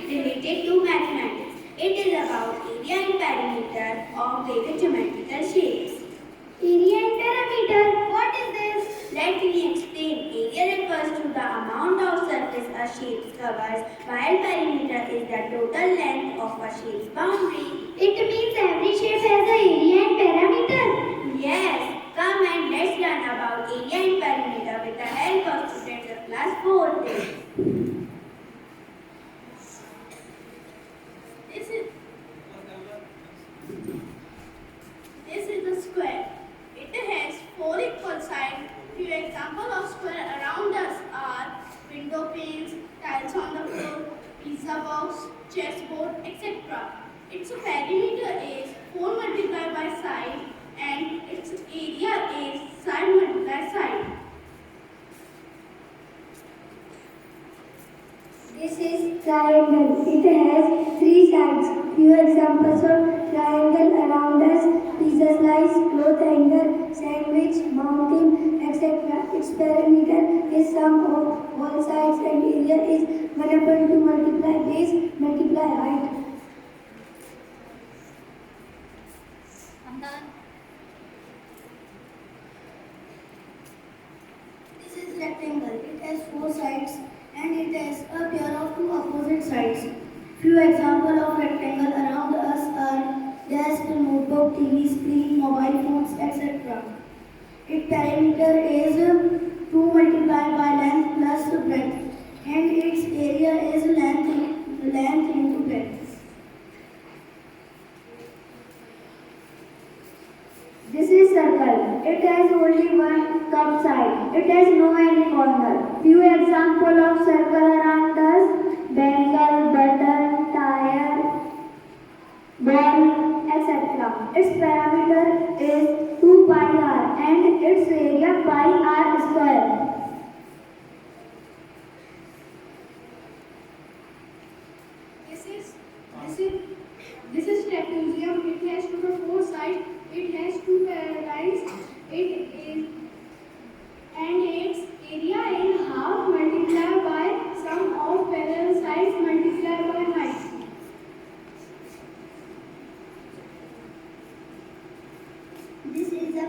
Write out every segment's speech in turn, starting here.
related to mathematics. It is about area and perimeter of various geometrical shapes. Area and perimeter, what is this? Let me explain. Area refers to the amount of surface a shape covers, while perimeter is the total length of a shape's boundary. It means every shape has an area and perimeter. Yes, come and let's learn about area and perimeter with the help of students of class 4. This is the square. It has 4 equal sides. Few examples of square around us are window panes, tiles on the floor, pizza box, chessboard, etc. Its perimeter is 4 multiplied by side and its area is side multiplied side. This is triangle. It has 3 sides. Few examples of triangle around us: pizza slice, cloth hanger, sandwich, mountain, etc. Its perimeter is sum of all sides and area is 1/2 multiply base multiply height. I'm done. This is rectangle. It has 4 sides and it has a pair of 2 opposite sides. Few examples of rectangle around us are desk, notebook, TV, screen, mobile phones, etc. Its perimeter is 2 multiplied by length plus breadth and its area is length into breadth. This is circle. It has only one curved side. It has no any corner. Few examples of circle around us: bangle, button, tire, ball, etc. Its perimeter is 2 pi r and its area pi r square. This is trapezium. It has total 4 sides. It has 2 lines. And its area is half multiplied by sum of parallel sides multiplied by height. This is the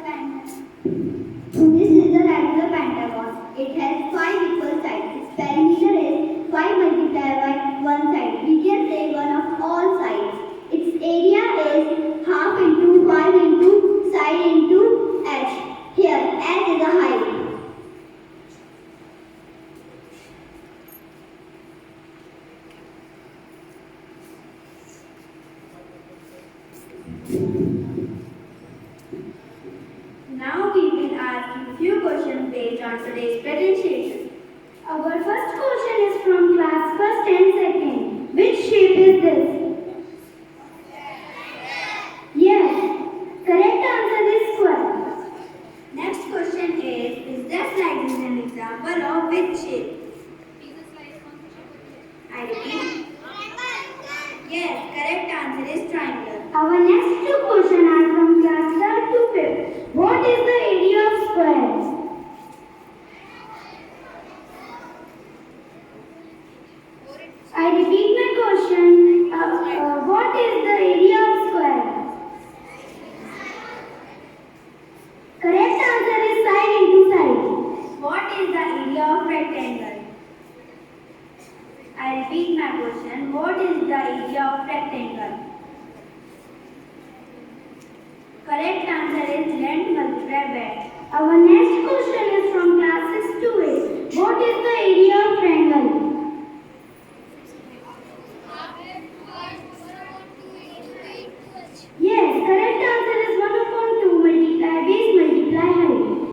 This is the regular pentagon. It has 5 equal sides. Its perimeter is 5 multiplied by one side. We can say one of all sides. Its area is half into 5 into side into h. Here, h is the height. Now we will ask you few questions based on today's presentation. Our first question is from class first and second. Which shape is this? Yes. Correct answer is square. Next question is that slide is an example of which shape? I repeat. Yes, correct answer is triangle. Our next two questions are from class 3rd to 5th. What is the area of squares? I repeat my question. What is the area of square? Correct answer is side into side. What is the area of rectangle? I repeat my question. What is the area of rectangle? Correct answer is length multiplied by breadth. Our next question is from class 6 to 8. What is the area of